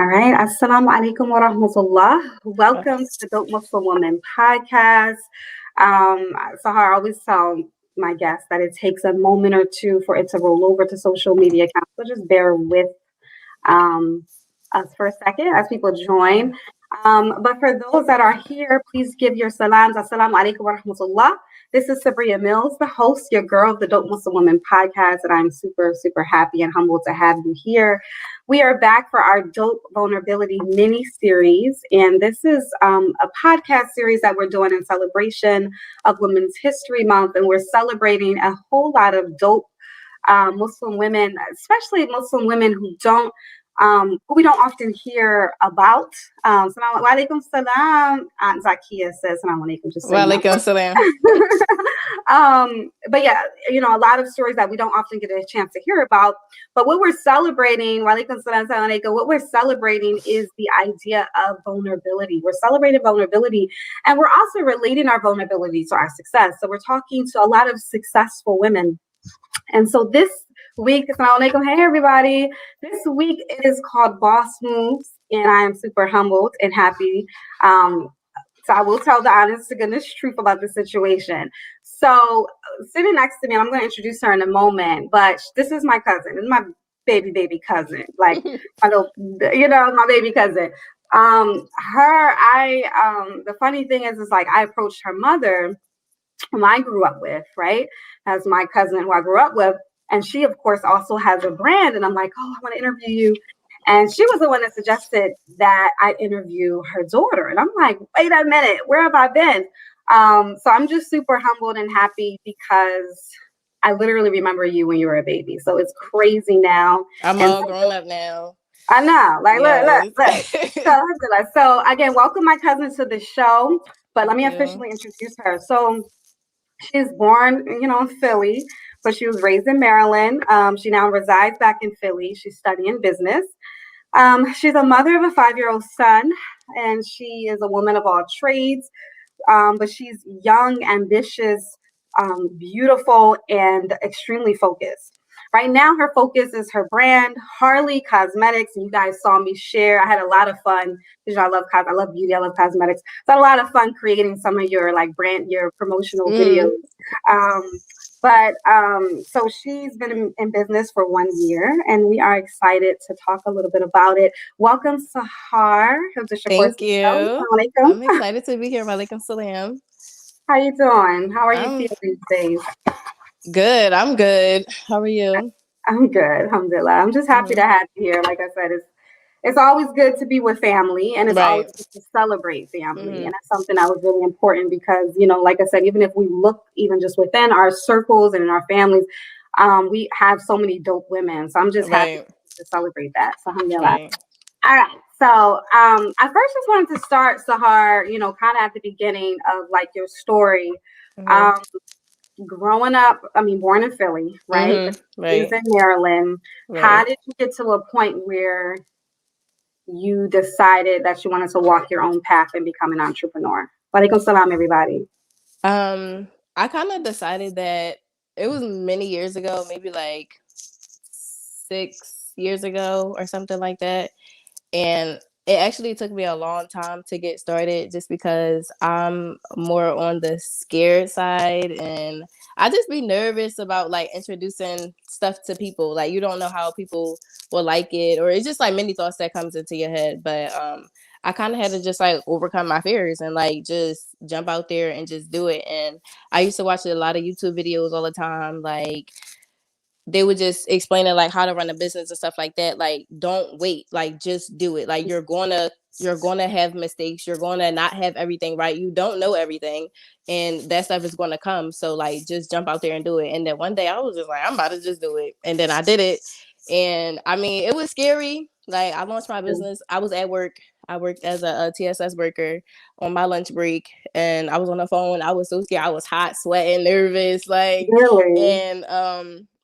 All right. Assalamu alaikum wa rahmatullah. Welcome to the Dope Muslim Woman podcast. Sahar, I always tell my guests that it takes a moment or two for it to roll over to social media accounts. So just bear with um, us for a second as people join. But for those that are here, please give your salams. Assalamu alaikum wa rahmatullah. This is Sabria Mills, the host, your girl of the Dope Muslim Women podcast, and I'm super, super happy and humbled to have you here. We are back for our Dope Vulnerability mini series, and this is a podcast series that we're doing in celebration of Women's History Month, and we're celebrating a whole lot of dope Muslim women, especially Muslim women who we don't often hear about. Salam alaikum salam. Aunt Zakia says salam alaikum, just so you know. Walaikum salam. But yeah, a lot of stories that we don't often get a chance to hear about. But what we're celebrating, walaikum salam, salam alaikum, what we're celebrating is the idea of vulnerability. We're celebrating vulnerability, and we're also relating our vulnerability to our success. So we're talking to a lot of successful women. And so this week, assalamu alaikum, hey everybody. This week it is called Boss Moves, and I am super humbled and happy. So I will tell the honest to goodness truth about the situation. So sitting next to me, and I'm going to introduce her in a moment, but this is my cousin. This is my baby cousin, like my little, my baby cousin. The funny thing is like I approached her mother, whom I grew up with, right, as my cousin who I grew up with. And she, of course, also has a brand. And I'm like, oh, I want to interview you. And she was the one that suggested that I interview her daughter. And I'm like, wait a minute, where have I been? So I'm just super humbled and happy because I literally remember you when you were a baby. So it's crazy now. I'm all grown up now. I know. Like, yes. look. So again, welcome my cousin to the show. But let me officially introduce her. So she's born, in Philly, but she was raised in Maryland. She now resides back in Philly. She's studying business. She's a mother of a 5-year-old son, and she is a woman of all trades. But she's young, ambitious, beautiful, and extremely focused. Right now, her focus is her brand, Harley Cosmetics. And you guys saw me share. I had a lot of fun because I love beauty. I love cosmetics. So I had a lot of fun creating some of your your promotional videos. So she's been in business for 1 year, and we are excited to talk a little bit about it. Welcome, Sahar. Thank you. I'm excited to be here. Walaikum salam. How you doing? How are you feeling these days? Good. I'm good. How are you? I'm good. Alhamdulillah. I'm just happy to have you here. Like I said, it's always good to be with family, and it's always good to celebrate family. And that's something that was really important because, like I said, even if we look even just within our circles and in our families, we have so many dope women. So I'm just happy to celebrate that. So alhamdulillah. All right. So I first just wanted to start, Sahar, kind of at the beginning of like your story. Growing up, born in Philly, right? Raised in Maryland. How did you get to a point where you decided that you wanted to walk your own path and become an entrepreneur? Walaikum salam, everybody. I kind of decided that it was many years ago, maybe like 6 years ago or something like that. And it actually took me a long time to get started just because I'm more on the scared side, and I just be nervous about like introducing stuff to people. Like you don't know how people will like it, or it's just like many thoughts that comes into your head. But I kind of had to just like overcome my fears and like just jump out there and just do it. And I used to watch a lot of YouTube videos all the time, like they would just explain it like how to run a business and stuff like that. Like, don't wait, like just do it. Like you're gonna have mistakes. You're gonna not have everything right. You don't know everything, and that stuff is gonna come. So like just jump out there and do it. And then one day I was just like, I'm about to just do it. And then I did it. And it was scary. Like I launched my business. I was at work. I worked as a TSS worker on my lunch break, and I was on the phone. I was so scared. I was hot, sweating, nervous, like,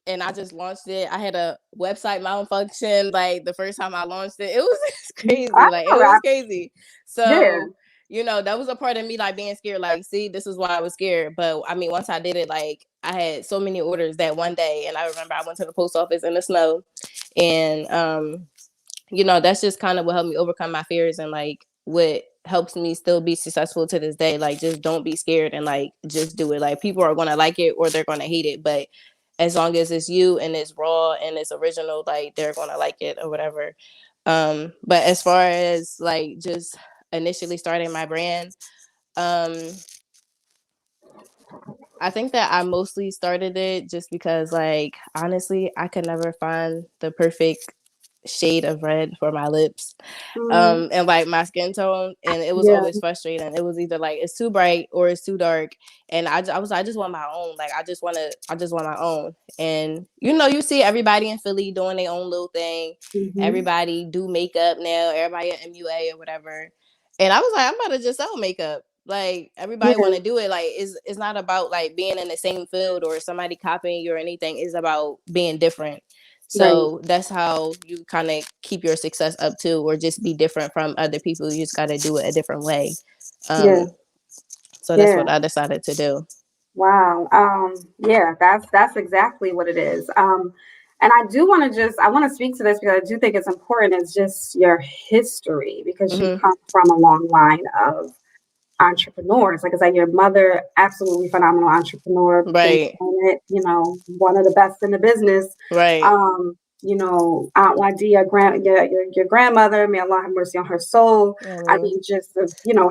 and I just launched it. I had a website malfunction. Like the first time I launched it, it was crazy. Like it was crazy. So, that was a part of me like being scared. Like, see, this is why I was scared. But once I did it, like I had so many orders that one day. And I remember I went to the post office in the snow, and that's just kind of what helped me overcome my fears, and like what helps me still be successful to this day. Like, just don't be scared, and like just do it. Like, people are gonna like it or they're gonna hate it, but as long as it's you and it's raw and it's original, like they're gonna like it or whatever. But as far as like just initially starting my brand, um I think that I mostly started it just because, like, honestly, I could never find the perfect shade of red for my lips, Mm, and like my skin tone, and it was yeah. always frustrating. It was either like it's too bright or it's too dark, and I was, I just want my own. Like, I just want my own. And you see everybody in Philly doing their own little thing. Hmm. Everybody do makeup now. Everybody at MUA or whatever. And I was like, I'm about to just sell makeup. Like, everybody Yeah. want to do it. Like, it's not about like being in the same field or somebody copying you or anything. It's about being different. Right. So that's how you kind of keep your success up too, or just be different from other people. You just got to do it a different way. Yeah. Um, so that's Yeah. what I decided to do. Wow. Yeah, that's exactly what it is. And I want to speak to this because I do think it's important. It's just your history because you Hmm. come from a long line of entrepreneurs. Like I said, your mother, absolutely phenomenal entrepreneur, been Right. doing it, one of the best in the business. Right. Aunt Wadia, your grandmother, may Allah have mercy on her soul. I I mean, mean, just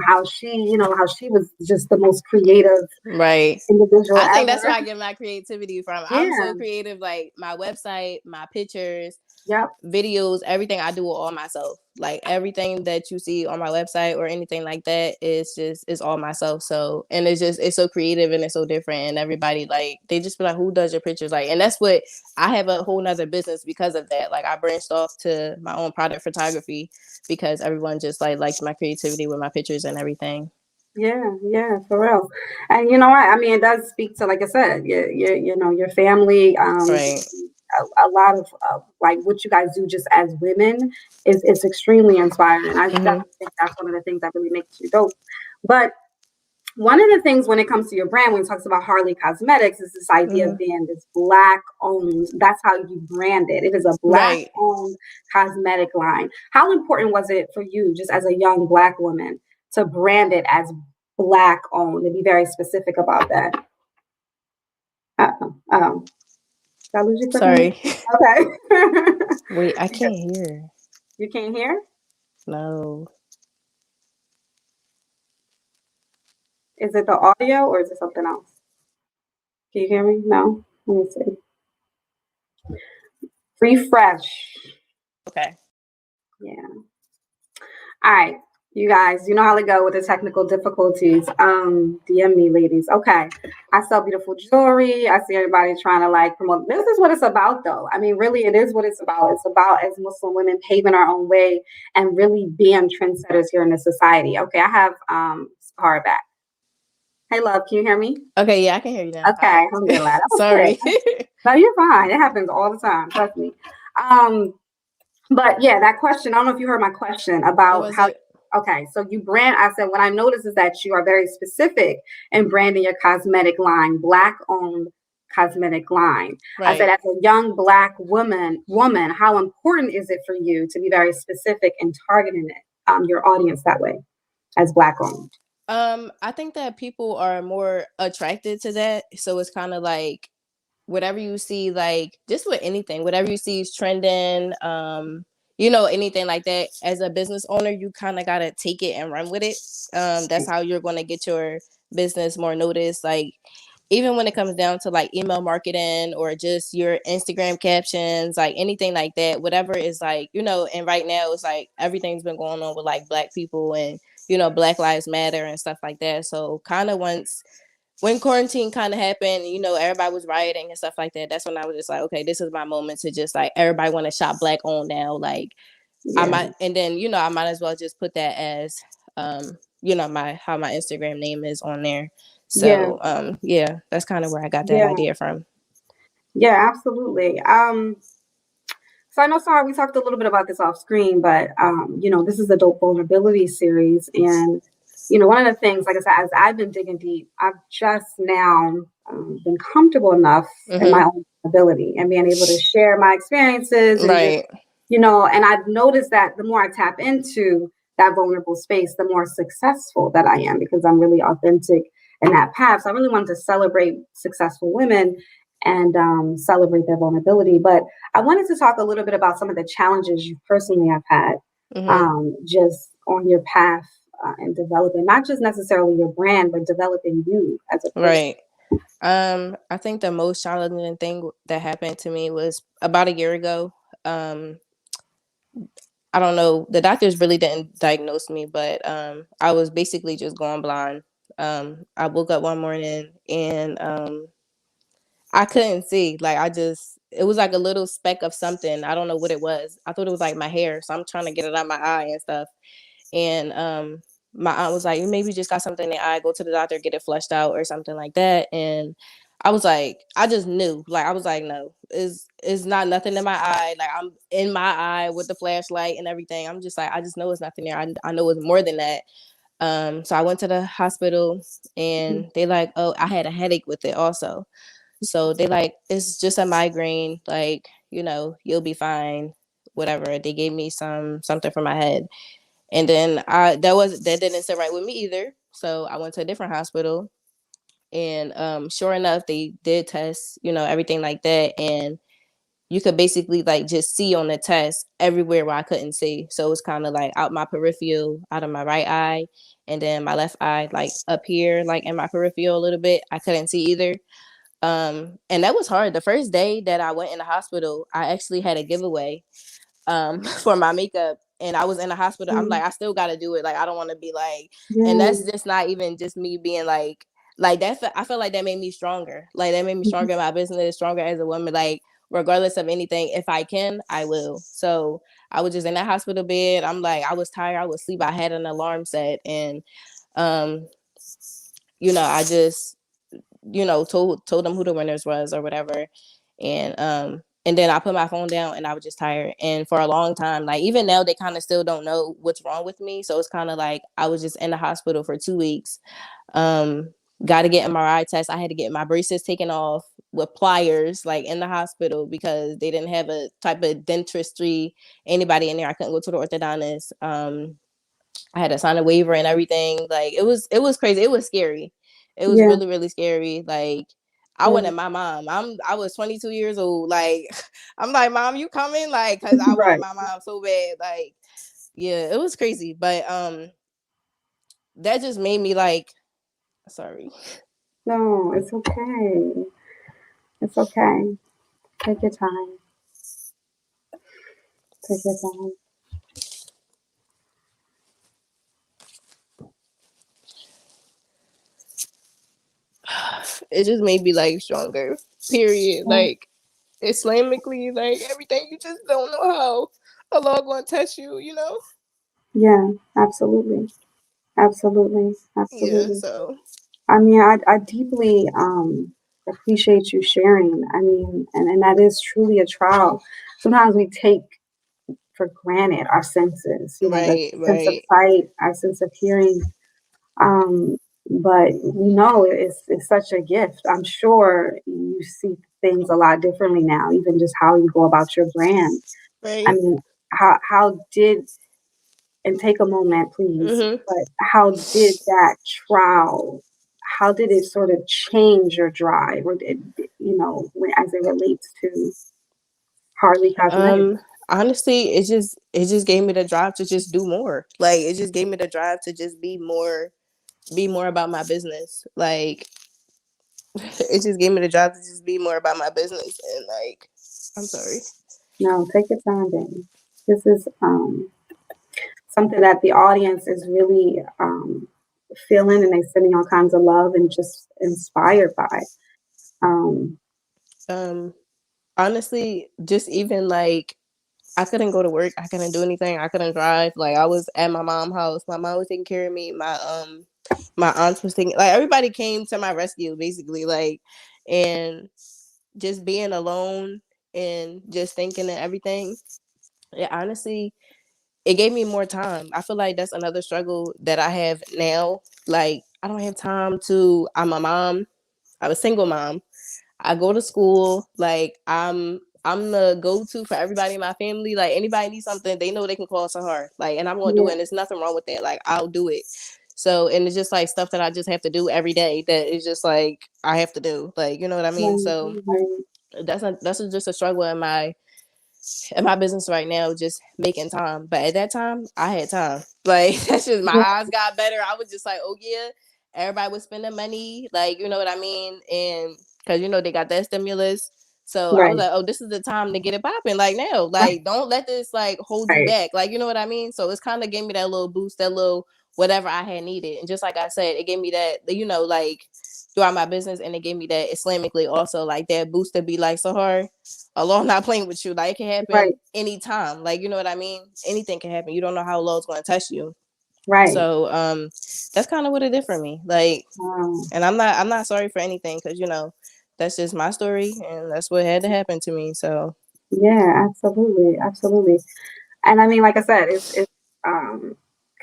how she was just the most creative right. individual I think that's where ever. I get my creativity from. I'm Yeah. so creative. Like, my website, my pictures, Yep. videos, everything I do it all myself. Like, everything that you see on my website or anything like that is just, it's all myself. So, and it's so creative and it's so different, and everybody, like, they just be like, who does your pictures? Like, and that's what, I have a whole nother business because of that. Like, I branched off to my own product photography because everyone just like likes my creativity with my pictures and everything. Yeah, yeah, for real. And you know what? I mean, it does speak to, like I said, your family. Right. A lot of like what you guys do just as women is it's extremely inspiring. I Hmm. definitely think that's one of the things that really makes you dope. But one of the things when it comes to your brand, when it talks about Harley Cosmetics, is this idea of Hmm. being this black owned. That's how you brand it. It is a black Right. owned cosmetic line. How important was it for you, just as a young black woman, to brand it as black owned and be very specific about that? Um, did I lose you for a second? Sorry. Okay. Wait, I can't hear. You can't hear? No. Is it the audio or is it something else? Can you hear me? No? Let me see. Refresh. Okay. Yeah. All right, you guys, you know how to go with the technical difficulties. DM me, ladies. Okay. I sell beautiful jewelry. I see everybody trying to like promote. This is what it's about, though. I mean, really, it is what it's about. It's about, as Muslim women, paving our own way and really being trendsetters here in the society. Okay, I have Sahara back. Hey, love, can you hear me? Okay, yeah, I can hear you now. Okay, Hi. alhamdulillah. That was quick. Sorry. No, you're fine. It happens all the time. Trust me. Um, But yeah, that question, I don't know if you heard my question What about was how, it? okay, so you brand, I said, what I noticed is that you are very specific in branding your cosmetic line, black owned cosmetic line. I said, Right. as a young black woman, how important is it for you to be very specific in targeting it, your audience that way as black owned? I think that people are more attracted to that. So it's kind of like whatever you see, like just with anything, whatever you see is trending, anything like that. As a business owner, you kind of gotta take it and run with it. That's how you're gonna get your business more noticed. Like, even when it comes down to like email marketing or just your Instagram captions, like anything like that, whatever is like, and right now it's like everything's been going on with like black people and Black Lives Matter and stuff like that. So kind of once when quarantine kind of happened, everybody was rioting and stuff like that. That's when I was just like, okay, this is my moment to just like everybody want to shop black on now. Like, I Yeah, might, and then I might as well just put that as my how my Instagram name is on there. yeah, So yeah, that's kind of where I got that yeah, idea from. yeah, absolutely. So I know, Sarah, we talked a little bit about this off screen, but this is a dope vulnerability series, and one of the things, like I said, as I've been digging deep, I've just now been comfortable enough in my Hmm. own ability and being able to share my experiences and just Right. And I've noticed that the more I tap into that vulnerable space, the more successful that I am because I'm really authentic in that path. So I really wanted to celebrate successful women and celebrate their vulnerability. But I wanted to talk a little bit about some of the challenges you personally have had Hmm. just on your path and developing not just necessarily your brand, but developing you as a person. Right. I think the most challenging thing that happened to me was about a year ago. Um, I don't know. The doctors really didn't diagnose me, but I was basically just going blind. I woke up one morning and I couldn't see. Like it was like a little speck of something. I don't know what it was. I thought it was like my hair, so I'm trying to get it out of my eye and stuff. And my aunt was like, maybe you just got something in the eye. Go to the doctor, get it flushed out or something like that. And I was like, I just knew. Like I was like, no, it's not nothing in my eye. Like I'm in my eye with the flashlight and everything. I'm just like, I just know it's nothing there. I know it's more than that. So I went to the hospital and they like, oh, I had a headache with it also. So they like, it's just a migraine, like, you'll be fine, whatever. They gave me something for my head. And then that didn't sit right with me either. So I went to a different hospital and sure enough, they did tests, everything like that. And you could basically like just see on the test everywhere where I couldn't see. So it was kind of like out my peripheral, out of my right eye, and then my left eye, like up here, like in my peripheral a little bit. I couldn't see either. And that was hard. The first day that I went in the hospital, I actually had a giveaway for my makeup, and I was in the hospital. I'm Mm, like, I still got to do it. Like, I don't want to be like, and yeah. that's just not even just me being like that. I feel like that made me stronger. Like that made me stronger in my business, stronger as a woman. Like regardless of anything, if I can, I will. So I was just in that hospital bed. I'm like, I was tired. I was asleep. I had an alarm set, and um, I just told them who the winners was or whatever. And then I put my phone down and I was just tired. And for a long time, like even now they kind of still don't know what's wrong with me. So it's kind of like I was just in the hospital for 2 weeks. Um, got to get MRI tests. I had to get my braces taken off with pliers, like in the hospital, because they didn't have a type of dentistry, anybody in there. I couldn't go to the orthodontist. I had to sign a waiver and everything. Like it was crazy. It was scary. It was Yeah. really, really scary. Like I Yeah. wanted my mom. I was 22 years old. Like I'm like, Mom, you coming? Like, cause I wanted Right. my mom so bad. Like, yeah, it was crazy. But that just made me like, sorry. No, it's okay. It's okay. Take your time. Take your time. It just made me like stronger. Period. Yeah. Like Islamically, like everything, you just don't know how Allah gonna test you. Yeah, absolutely. Absolutely. Yeah. Absolutely. So I mean, I deeply appreciate you sharing. I mean, and that is truly a trial. Sometimes we take for granted our senses, the right, sense of right, sight, our sense of hearing. Um, but it's such a gift. I'm sure you see things a lot differently now, even just how you go about your brand. I right. mean, how did and take a moment, please. Mm-hmm. But how did that trial? How did it sort of change your drive, or as it relates to Harley Cosmetics? Um, Honestly, it just gave me the drive to just do more. Like it just gave me the drive to just be more about my business. Like it just gave me the drive to just be more about my business and like I'm sorry. No, take your time, Danny. This is something that the audience is really feeling, and they're sending all kinds of love and just inspired by. Um, Um Honestly, just even like I couldn't go to work, I couldn't do anything, I couldn't drive. Like I was at my mom's house. My mom was taking care of me. My aunts was taking like everybody came to my rescue basically. Like and just being alone and just thinking and everything, it honestly it gave me more time. I feel like that's another struggle that I have now. Like I don't have time I'm a mom. I'm a single mom. I go to school. Like I'm the go-to for everybody in my family. Like anybody needs something, they know they can call Sahar. Like, and I'm gonna do Yeah. it. And there's nothing wrong with that. Like, I'll do it. So, and it's just like stuff that I just have to do every day. That is just like I have to do. Like, you know what I mean? Right. So Right. that's just a struggle in my business right now, just making time. But at that time, I had time. Like that's just my Yeah. eyes got better. I was just like, oh yeah, everybody was spending money, like you know what I mean, and because you know they got that stimulus. So I was Right. like, oh, this is the time to get it popping. Like now, Right. like don't let this like hold you Right. back. Like you know what I mean. So it's kind of gave me that little boost, that little whatever I had needed, and just like I said, it gave me that you know like throughout my business, and it gave me that Islamically also like that boost to be like so hard. Allah not playing with you. Like it can happen Right. anytime. Like you know what I mean? Anything can happen. You don't know how low it's gonna touch you. Right. So that's kind of what it did for me. Like Wow. and I'm not sorry for anything because you know, that's just my story and that's what had to happen to me. So Yeah, absolutely. Absolutely. And I mean, like I said, it's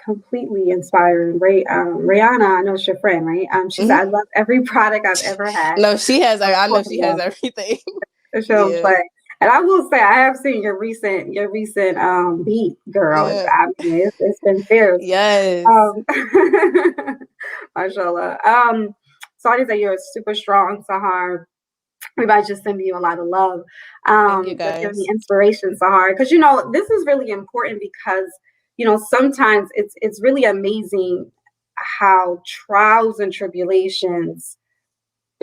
completely inspiring. Rihanna, I know it's your friend, right? She said, mhm. "I love every product I've ever had." No, she has Of I know course, she has everything. she don't Yeah. play. And I will say, I have seen your recent beat, girl. Yeah. I mean, it's been fierce. Yes. Um, mashallah. Sorry that you're super strong, Sahar. Everybody's just sending you a lot of love. Thank you You're giving me guys. inspiration, Sahar, because you know this is really important because you know sometimes it's really amazing how trials and tribulations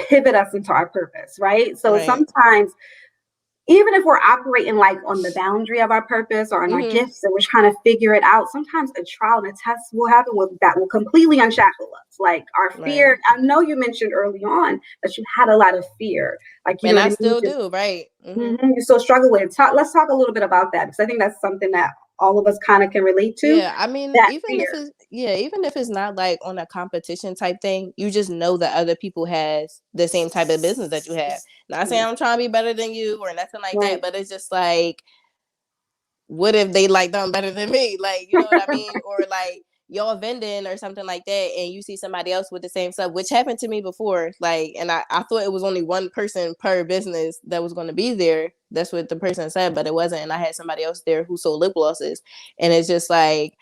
pivot us into our purpose, right? So Right. sometimes even if we're operating like on the boundary of our purpose or on our Mhm. gifts and we're trying to figure it out, sometimes a trial and a test will happen that will completely unshackle us. Like our Right. fear, I know you mentioned early on that you had a lot of fear. Like, you know And what I I mean? still do, right? Mhm. You still struggle with it. Let's talk a little bit about that because I think that's something that all of us kind of can relate to. Yeah, I mean, That even fear. if it's even if it's not like on a competition type thing, you just know that other people has the same type of business that you have. Not saying Yeah. I'm trying to be better than you or nothing like that, Right. but it's just like, what if they like done better than me? Like, you know what I mean? Or like y'all vending or something like that, and you see somebody else with the same stuff, which happened to me before. Like, and I thought it was only one person per business that was going to be there. That's what the person said, but it wasn't. And I had somebody else there who sold lip glosses, and it's just like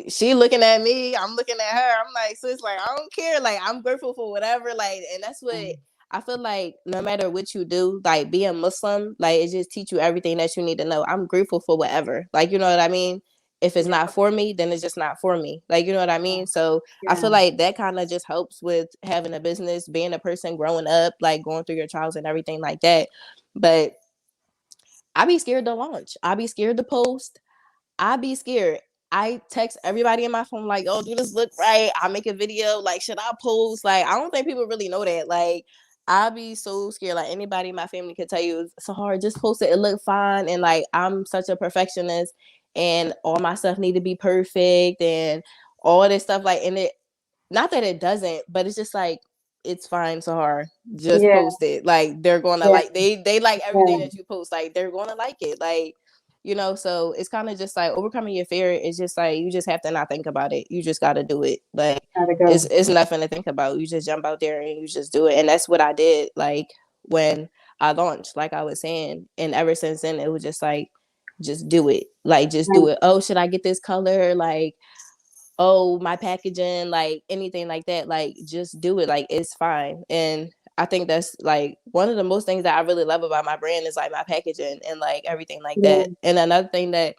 she looking at me, I'm looking at her. I'm like, sis, like I don't care. Like I'm grateful for whatever. Like, and that's what I feel like. No matter what you do, like being Muslim, like it just teach you everything that you need to know. I'm grateful for whatever. Like you know what I mean. If it's Yeah. not for me, then it's just not for me. Like you know what I mean. So I Yeah. feel like that kind of just helps with having a business, being a person growing up, like going through your trials and everything like that. But I be scared to launch. I be scared to post. I be scared. I text everybody in my phone like, "Oh, do this look right?" I make a video like, "Should I post?" Like, I don't think people really know that. Like, I be so scared. Like anybody in my family could tell you, it's so hard. Just post it. It look fine. And like, I'm such a perfectionist, and all my stuff need to be perfect, and all this stuff. Like, and it not that it doesn't, but it's just like it's fine, Sahar. Just Yeah. post it. Like they're gonna Yeah. like they like everything Yeah. that you post. Like they're gonna like it. Like you know, so it's kind of just like overcoming your fear. It's just like you just have to not think about it. You just got to do it. Like Gotta it's go. it's nothing to think about. You just jump out there and you just do it. And that's what I did. Like when I launched, like I was saying, and ever since then, it was just like just do it. Like just do Right. it. Oh, should I get this color? Like oh, my packaging, like anything like that, like just do it. Like it's fine. And I think that's like one of the most things that I really love about my brand is like my packaging and like everything like Yeah. that. And another thing that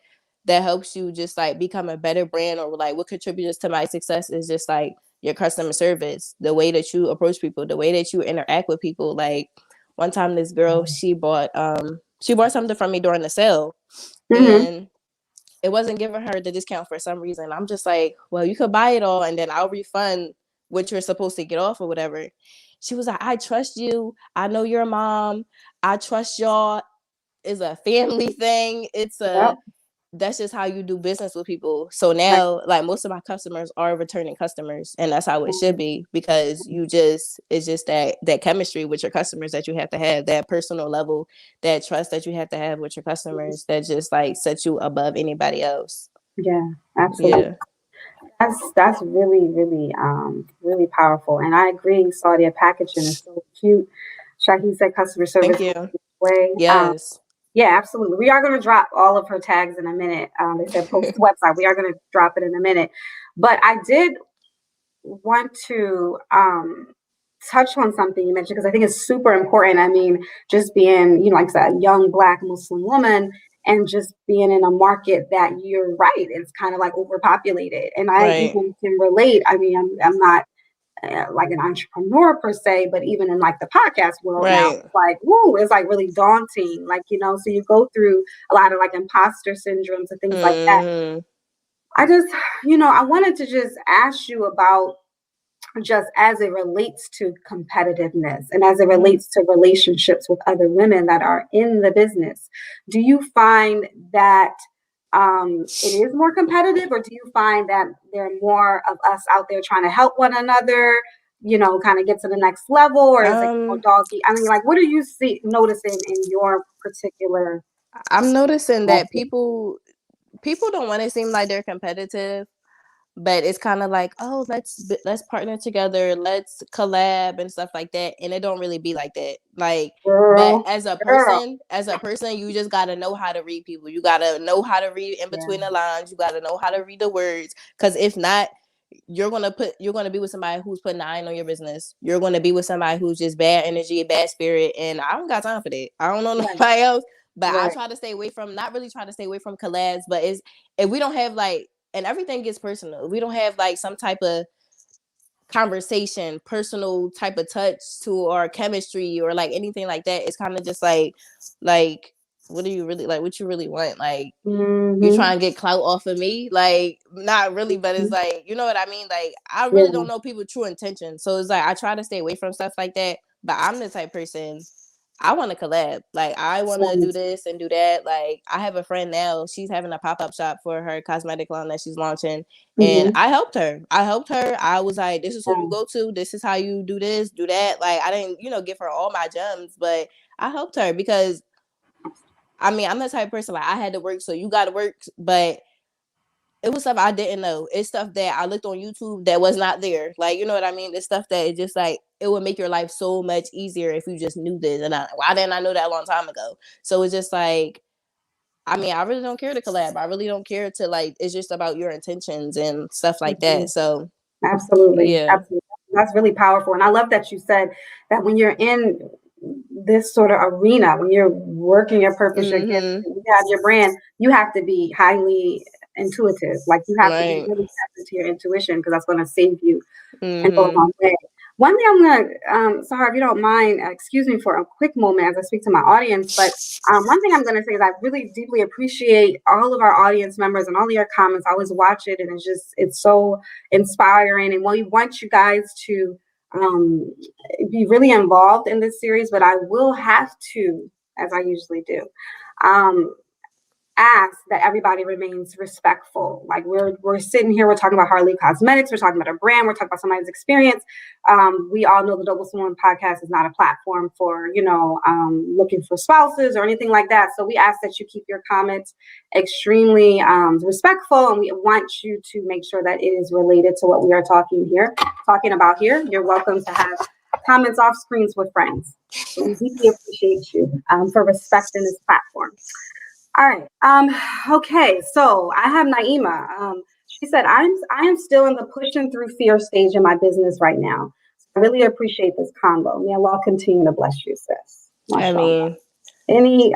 helps you just like become a better brand or like what contributes to my success is just like your customer service, the way that you approach people, the way that you interact with people. Like one time this girl, she bought something from me during the sale Mm-hmm. and it wasn't giving her the discount for some reason. I'm just like, well, you could buy it all and then I'll refund what you're supposed to get off or whatever. She was like, I trust you. I know your mom. I trust y'all. It's a family thing. Yep. That's just how you do business with people. So Right. now, like most of my customers are returning customers, and that's how it should be because it's just that chemistry with your customers that you have to have, that personal level, that trust that you have to have with your customers that just like sets you above anybody else. Yeah. Absolutely. Yeah. That's really, really, really powerful. And I agree, Saudi packaging is so cute. Shahi said customer Thank service you. way. Yes. Yeah, absolutely. We are going to drop all of her tags in a minute. They said post the website. We are going to drop it in a minute. But I did want to touch on something you mentioned because I think it's super important. I mean, just being, like I said, a young Black Muslim woman and just being in a market that you're right, it's kind of like overpopulated. And I Right. even can relate. I mean, I'm not like an entrepreneur per se, but even in like the podcast world now, Right. it's like, woo, it's like really daunting. Like, so you go through a lot of like imposter syndromes and things like that. Mm-hmm. I just, I wanted to just ask you about just as it relates to competitiveness and as it Mm-hmm. relates to relationships with other women that are in the business. Do you find that it is more competitive, or do you find that there are more of us out there trying to help one another, kind of get to the next level, or is it more Um, doggy? I mean, like, what are you noticing in your particular I'm noticing that market? people don't want to seem like they're competitive, but it's kind of like, oh, let's partner together, let's collab and stuff like that, and it don't really be like that. Like, but Girl, girl. as a person, you just gotta know how to read people. You gotta know how to read in Yeah, between the lines. You gotta know how to read the words, because if not, you're gonna be with somebody who's putting an eye on your business. You're gonna be with somebody who's just bad energy, bad spirit, and I don't got time for that. I don't know right, nobody else. But I right. try to stay away from, not really try to stay away from collabs, but it's, if we don't have like, and everything gets personal. We don't have like some type of conversation, personal type of touch to our chemistry or like anything like that. It's kind of just like, what do you really like? What you really want? Like, you Mm-hmm. try and get clout off of me? Like, not really, but it's Mm-hmm. like, you know what I mean? Like, I really Yeah. don't know people's true intentions. So it's like, I try to stay away from stuff like that. But I'm the type person, I want to collab. Like, I want to Right. do this and do that. Like, I have a friend now. She's having a pop up shop for her cosmetic line that she's launching, and Mhm. I helped her. I was like, "This is who you Yeah. go to. This is how you do this, do that." Like, I didn't, give her all my gems, but I helped her because, I mean, I'm the type of person, like, I had to work, so you got to work, but it was stuff I didn't know. It's stuff that I looked on YouTube that was not there. Like, you know what I mean? It's stuff that it just like, it would make your life so much easier if you just knew this. And why didn't I know that a long time ago? So it's just like, I mean, I really don't care to collab. I really don't care to like, it's just about your intentions and stuff like Mhm. that. So Absolutely. yeah. Absolutely. That's really powerful. And I love that you said that when you're in this sort of arena, when you're working your purpose, your gift, Mm-hmm. you have your brand, you have to be highly intuitive. Like you have to be Right. really tapped into your intuition because that's going to save you and go a Mm-hmm. long way. One thing I'm gonna, Sahar, if you don't mind, excuse me for a quick moment as I speak to my audience, but one thing I'm gonna say is I really deeply appreciate all of our audience members and all of your comments. I always watch it, and it's so inspiring. And we want you guys to um, be really involved in this series, but I will have to, as I usually do, um, ask that everybody remains respectful. Like we're sitting here, we're talking about Harley Cosmetics, we're talking about a brand, we're talking about somebody's experience. We all know the Double Swarm podcast is not a platform for looking for spouses or anything like that. So we ask that you keep your comments extremely respectful, and we want you to make sure that it is related to what we are talking about here. You're welcome to have comments off screens with friends. So we deeply appreciate you for respecting this platform. All right. Okay. So I have Naima. She said, I am still in the pushing through fear stage in my business right now. I really appreciate this combo. May Allah continue to bless you, sis. I MashaAllah. mean, Any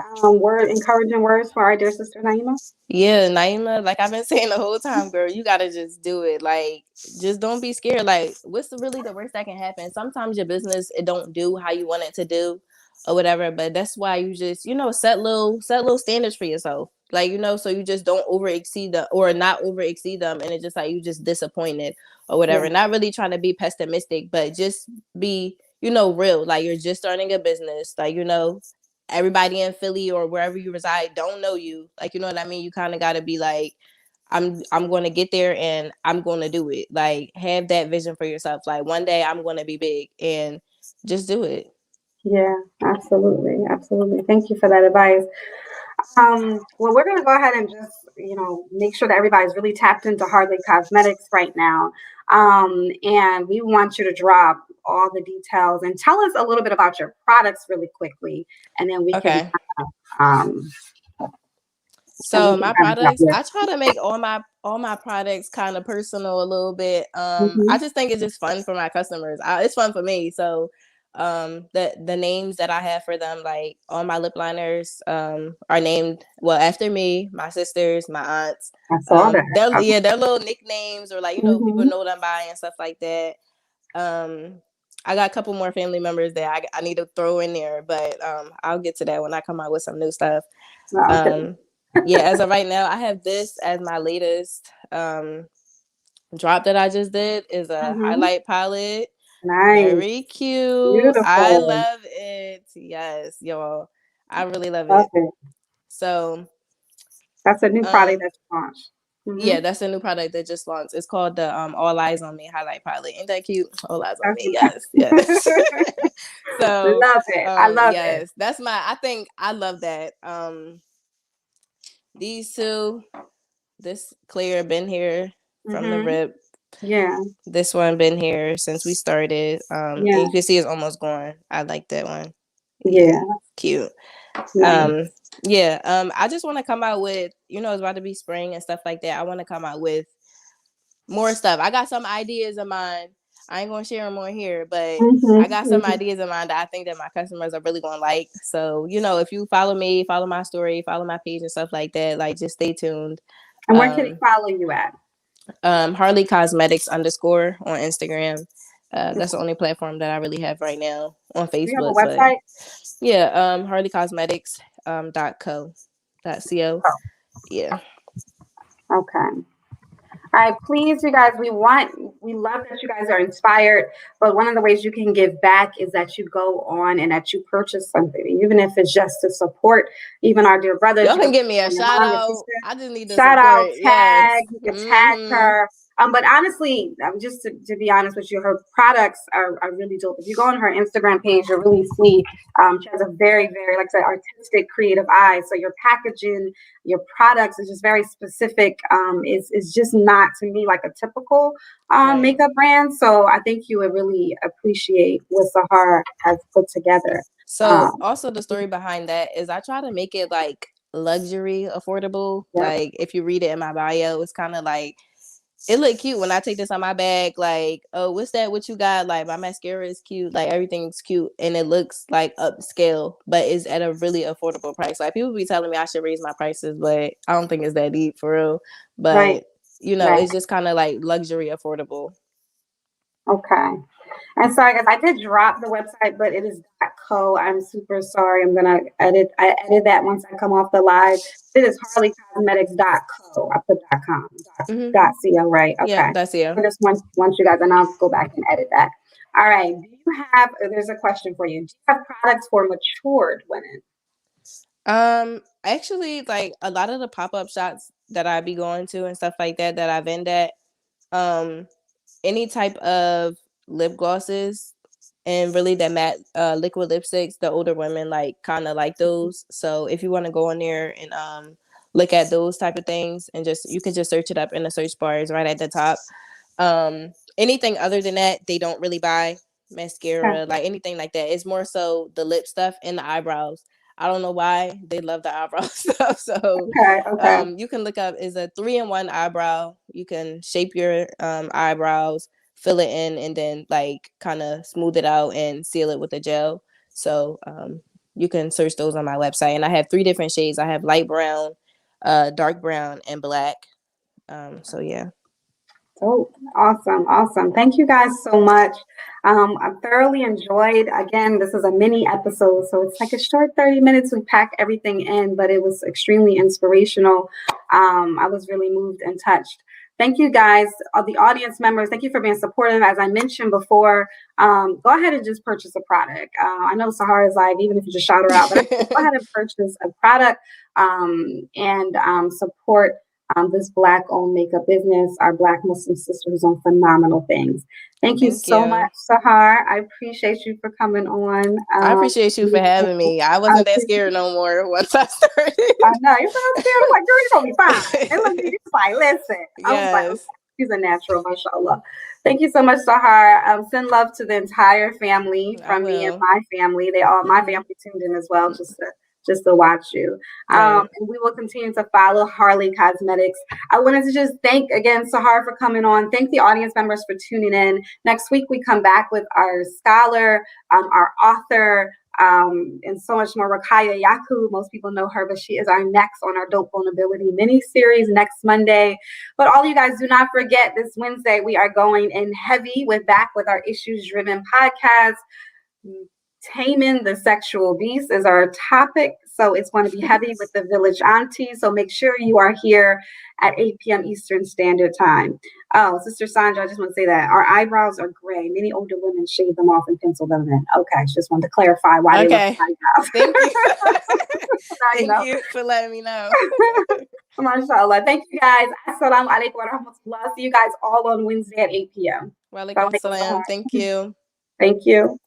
encouraging words for our dear sister Naima? yeah, Naima, like I've been saying the whole time, girl, you gotta just do it. Like, just don't be scared. Like, what's really the worst that can happen? Sometimes your business, it don't do how you want it to do or whatever. But that's why you just, set little standards for yourself. Like, so you just don't over exceed them or not over exceed them, and it's just like you just disappointed or Yeah. whatever. Not really trying to be pessimistic, but just be, real. Like, you're just starting a business. Like, everybody in Philly or wherever you reside don't know you. Like, you know what I mean? You kind of got to be like, I'm going to get there and I'm going to do it. Like, have that vision for yourself. Like, one day I'm going to be big, and just do it. Yeah, absolutely. Absolutely. Thank you for that advice. Well, we're going to go ahead and just, make sure that everybody's really tapped into Harley Cosmetics right now. And we want you to drop all the details and tell us a little bit about your products really quickly, and then we can, Okay. um, So my drop products, this. I try to make all my products kind of personal a little bit. I Hmm. just think it's just fun for my customers. It's fun for me. So the names that I have for them, like all my lip liners, are named well after me, my sisters, my aunts. I saw that. They're little nicknames, or like people Hmm. know them by and stuff like that. Um, I got a couple more family members that I need to throw in there, but I'll get to that when I come out with some new stuff. Okay. Um, yeah, as of right now, I have this as my latest drop that I just did is a Hmm. highlight palette. Nice. Very cute. I Beautiful. love it. Yes, y'all. I really love Love it. it. So, That's a new product um, that's launched. Hmm. yeah, that's a new product that just launched. It's called the All Eyes on Me highlight palette. Ain't that cute? All Eyes on That's Me. nice. Yes, yes. So, Love it. I love it. yes, that's my. I think I love that. These two, this clear been here from the Hmm. rip. Yeah. This one been here since we started. And Yeah. you can see it's almost gone. I like that one. Yeah, Yeah. cute. Nice. Um, yeah. I just want to come out with, it's about to be spring and stuff like that. I want to come out with more stuff. I got some ideas in mind. I ain't gonna share them on here, but Hmm. I got some Hmm. ideas in mind that I think that my customers are really gonna like. So, if you follow me, follow my story, follow my page and stuff like that, like just stay tuned. And where can they Um, follow you at? Harley Cosmetics _ on Instagram. That's the only platform that I really have right now on Do you have a Facebook. But website? yeah, Harley Cosmetics .co. Yeah. Okay. All right, please, you guys, we love that you guys are inspired, but one of the ways you can give back is that you go on and that you purchase something, even if it's just to support even our dear brothers. Y'all You can can put give me it a on your shout mom, your out. sister. I just need the Shout out, support. tag, Yes. you can tag Mm-hmm. her. But honestly, just to be honest with you, her products are really dope. If you go on her Instagram page, you'll really see she has a very, very, like I said, artistic, creative eye. So your packaging, your products is just very specific. Is just not to me like a typical Right. makeup brand. So I think you would really appreciate what Sahara has put together. So also the story behind that is I try to make it like luxury affordable. Yep, Like if you read it in my bio, it's kind of like it look cute when I take this on my bag. Like, oh, what's that? What you got? Like, my mascara is cute. Like, everything's cute, and it looks like upscale, but it's at a really affordable price. Like, people be telling me I should raise my prices, but I don't think it's that deep for real. right, But right. it's just kind of like luxury affordable. Okay. And sorry, guys, I did drop the website, but it is .co. I'm super sorry. I'm gonna edit. I edit that once I come off the live. It is harleycosmetics.co. I put .com, Mm-hmm. .co, right? Yep, Okay. that's you. I just want you guys, and I'll go back and edit that. All right. Do you have? There's a question for you. Do you have products for matured women? Actually, like a lot of the pop up shops that I be going to and stuff like that I vend at, um, any type of lip glosses and really that matte liquid lipsticks, the older women like kind of like those. So if you want to go in there and look at those type of things, and just you can just search it up in the search bars right at the top. Anything other than that, they don't really buy Okay. mascara, like anything like that. It's more so the lip stuff and the eyebrows. I don't know why they love the eyebrow stuff. So Okay. Okay. you can look up is a 3-in-1 eyebrow. You can shape your eyebrows, fill it in, and then like kind of smooth it out and seal it with a gel. So you can search those on my website. And I have 3 different shades. I have light brown, dark brown, and black. So yeah. Oh, awesome. Awesome. Thank you guys so much. I thoroughly enjoyed. Again, this is a mini episode, so it's like a short 30 minutes. We pack everything in, but it was extremely inspirational. I was really moved and touched. Thank you guys, all the audience members. Thank you for being supportive. As I mentioned before, go ahead and just purchase a product. I know Sahara is like, even if you just shout her out, but go ahead and purchase a product and support this Black-owned makeup business. Our Black Muslim sister who's on phenomenal things. Thank you Thank so you. much, Sahar. I appreciate you for coming on. I appreciate you for having me. I I wasn't that appreciate scared no more once I started. I know. You sound scared. I'm like, girl, you're gonna be fine. And look, you just like, listen. I was like, okay, Yes, she's a natural, mashallah. Thank you so much, Sahar. Send love to the entire family I from me and will. my family. They all my Hmm. family tuned in as well, just to watch you. Right. And we will continue to follow Harley Cosmetics. I wanted to just thank again Sahar for coming on. Thank the audience members for tuning in. Next week we come back with our scholar, our author, and so much more. Rakaya Yaku, most people know her, but she is our next on our Dope Vulnerability mini series next Monday. But all you guys do not forget this Wednesday, we are going in heavy back with our issues driven podcast. Taming the sexual beast is our topic. So it's going to be heavy with the village auntie. So make sure you are here at 8 p.m. Eastern Standard Time. Oh, Sister Sandra, I just want to say that our eyebrows are gray. Many older women shave them off and pencil them in. Okay, just wanted to clarify why they look Okay. like eyebrows. Thank you. Now you Thank know. you for letting me know. MashaAllah. Thank you guys. Assalamu alaikum wa rahmatullah. See you guys all on Wednesday at 8 p.m. Walaikum salam. Thank you. Thank you.